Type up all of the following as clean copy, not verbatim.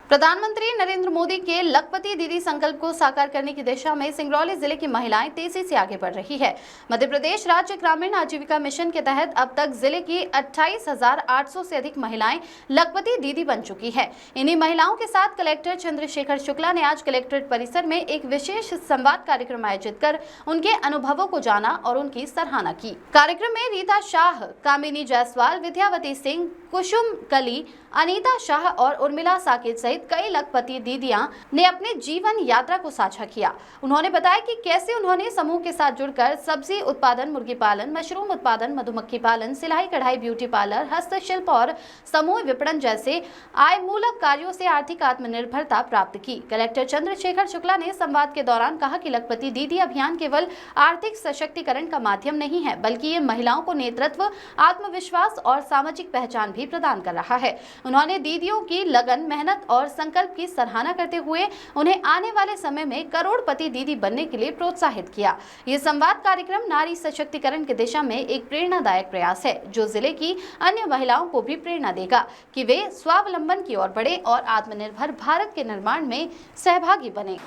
प्रधानमंत्री नरेंद्र मोदी के लखपति दीदी संकल्प को साकार करने की दिशा में सिंगरौली जिले की महिलाएं तेजी से आगे बढ़ रही है। मध्य प्रदेश राज्य ग्रामीण आजीविका मिशन के तहत अब तक जिले की 28,800 से अधिक महिलाएं लखपति दीदी बन चुकी है। इन्हीं महिलाओं के साथ कलेक्टर चंद्रशेखर शुक्ला ने आज कलेक्ट्रेट परिसर में एक विशेष संवाद कार्यक्रम आयोजित कर उनके अनुभवों को जाना और उनकी सराहना की। कार्यक्रम में रीता शाह, कामिनी जायसवाल, विद्यावती सिंह, कुसुम कली, अनीता शाह और उर्मिला साकेत सहित कई लखपति दीदियां ने अपने जीवन यात्रा को साझा किया। उन्होंने बताया कि कैसे उन्होंने समूह के साथ जुड़कर सब्जी उत्पादन, मुर्गी पालन, मशरूम उत्पादन, मधुमक्खी पालन, सिलाई कढ़ाई, ब्यूटी पार्लर, हस्तशिल्प और समूह विपणन जैसे आयमूलक कार्यों से आर्थिक आत्मनिर्भरता प्राप्त की। कलेक्टर चंद्रशेखर शुक्ला ने संवाद के दौरान कहा कि लखपति दीदी अभियान केवल आर्थिक सशक्तिकरण का माध्यम नहीं है, बल्कि ये महिलाओं को नेतृत्व, आत्मविश्वास और सामाजिक पहचान भी प्रदान कर रहा है। उन्होंने दीदियों की लगन, मेहनत और संकल्प की सराहना करते हुए उन्हें आने वाले समय में करोड़पति दीदी बनने के लिए प्रोत्साहित किया। ये संवाद कार्यक्रम नारी सशक्तिकरण की दिशा में एक प्रेरणादायक प्रयास है, जो जिले की अन्य महिलाओं को भी प्रेरणा देगा कि वे स्वावलंबन की ओर बढ़े और आत्मनिर्भर भारत के निर्माण में सहभागी बने।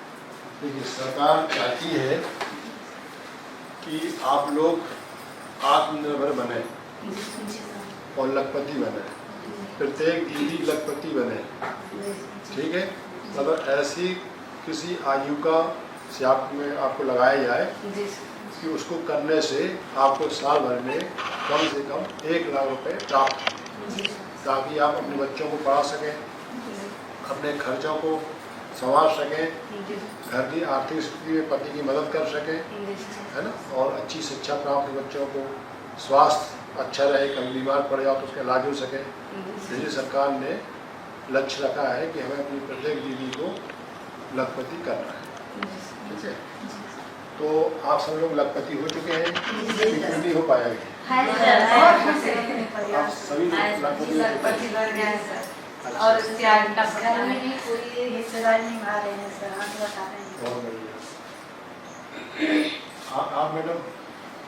सरकार चाहती है कि आप लोग आत्मनिर्भर बने और लखपति बने, प्रत्येक दीदी लखपति बने। ठीक है, अगर ऐसी किसी आजीविका से आपको लगाया जाए कि उसको करने से आपको साल भर में कम से कम 1 लाख रुपए प्राप्त, ताकि आप अपने बच्चों को पढ़ा सकें, अपने खर्चों को संभाल सकें, घर की आर्थिक स्थिति में पति की मदद कर सकें, है ना, और अच्छी शिक्षा प्राप्त बच्चों को, स्वास्थ्य अच्छा रहे, कभी बीमार पड़ जाओ तो उसका इलाज हो सके। इसलिए सरकार ने लक्ष्य रखा है कि हमें अपनी प्रत्येक दीदी को लखपति करना है। ठीक है, तो आप सब लोग लखपति हो चुके हैं, नहीं हो पाया आप सभी लखपति और कोई हिस्सेदारी निभा रहे हैं सर, आप बता रहे हैं। बहुत बढ़िया। आप मैडम?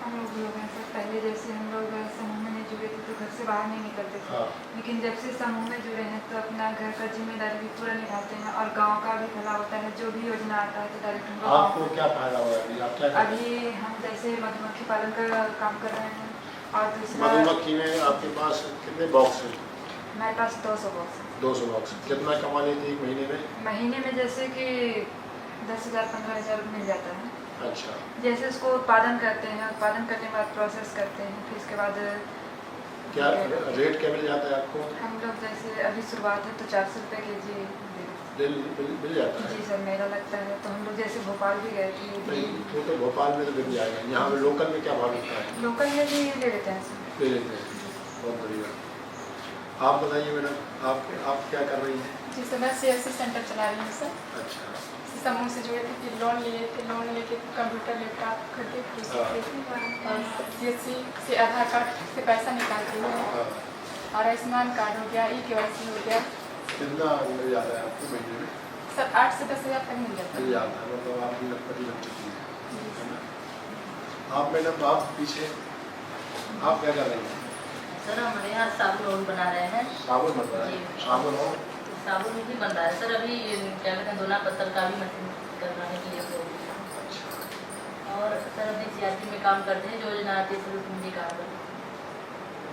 हम लोग हैं सर, पहले जैसे हम लोग समूह में नहीं जुड़े थे तो घर से बाहर नहीं निकलते थे। लेकिन जब से समूह में जुड़े हैं तो अपना घर का जिम्मेदारी भी पूरा निभाते हैं और गांव का भी भला होता है। जो भी योजना आता है तो डायरेक्ट आपको क्या फायदा हुआ है? आप क्या अभी हम जैसे मधुमक्खी पालन का काम कर रहे हैं और दूसरा मधुमक्खी में आपके पास कितने बॉक्स हैं? हमारे पास 200 बॉक्स है। 200 बॉक्स। कितना कमा लेती है महीने में? महीने में जैसे कि 10,000 15,000 मिल जाता है। अच्छा, जैसे उसको उत्पादन करते हैं, उत्पादन करने के बाद प्रोसेस करते हैं, फिर इसके बाद क्या रेट क्या मिल जाता है आपको? हम लोग जैसे अभी शुरुआत है तो 400 रुपये केजी मिल जाता है। जी सर, मेला लगता है तो हम लोग जैसे भोपाल भी गए थे। नहीं तो भोपाल में तो मिल जाएगा, यहाँ पे लोकल में क्या भाव मिलता है? लोकल में भी ले लेते हैं सर। ले लेते हैं, बहुत बढ़िया। आप बताइए मैडम, आप क्या कर रही हैं? जी सर, मैं CSC सेंटर चला रही हूँ सर। अच्छा, समूह से जुड़े थे कि लोन लिए थे, लोन लेके कंप्यूटर लैपटॉप खरीदे थे और CSC से आधार कार्ड से पैसा निकालते हैं और आयुष्मान कार्ड हो गया, eKYC हो गया। कितना मिल जाता है आपको महीने में? सर 8 से 10,000 तक मिल जाता है। मतलब आपकी लखपति बन चुकी है ना? आप मैडम, आप पीछे आप क्या कर रही हैं? सर हमारे यहाँ साबुन और बना रहे हैं। साबुन बन रहा है? साबुन और साबुन भी बन रहा है सर। अभी क्या कहते हैं, दोना पत्थर का भी मशीन करवाने के लिए और सर अभी CRP में काम करते हैं, जो योजना आती है सर उसमें भी काम करते हैं।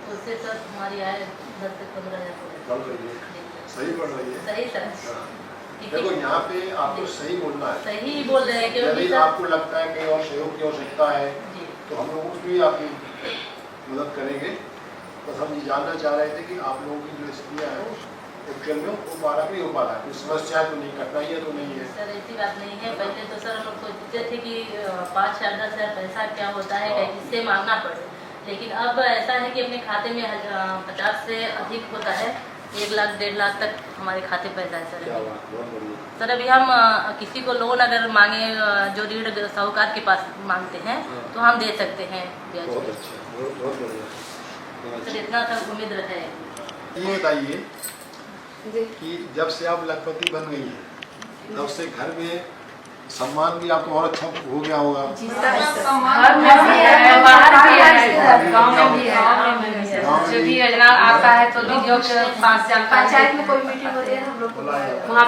तो उससे सर हमारी आय 10 से 15,000 बढ़ रही है। सही बढ़ रही है। सही सर। देखो यहाँ पे आपको सही बोलना है। सही बोल रहे हैं, क्योंकि यदि आपको लगता है कहीं और सहयोग की आवश्यकता है तो हम लोग उसमें आपकी मदद करेंगे। बस हम ये जानना चाह रहे थे कि आप लोगों की जो स्थितियाँ हैं एक्चुअल में हो पा रहा है, नहीं हो पा रहा है, कोई समस्या तो नहीं, कठिनाई है तो नहीं है? सर ऐसी बात नहीं है। पहले तो सर हम लोग सोचते थे कि 5,000 10,000 पैसा क्या होता है, कहीं किससे मांगना पड़े, लेकिन अब ऐसा है कि अपने खाते में 50 से अधिक होता है, 1 लाख 1.5 लाख तक हमारे खाते पैसा है सर। सर अभी हम किसी को लोन अगर मांगे, जो ऋण साहूकार के पास मांगते हैं तो हम दे सकते हैं ब्याज। बहुत अच्छा, बहुत बढ़िया। सर इतना तक उम्मीद रहे। ये बताइए कि जब से आप लखपति बन गई हैं तब से घर में सम्मान भी आपको और अच्छा हो गया होगा? घर में भी है, बाहर भी है, गाँव में भी है। जो भी योजना आता है तो दीदियों के पास पंचायत में कोई मीटिंग होती है हम लोग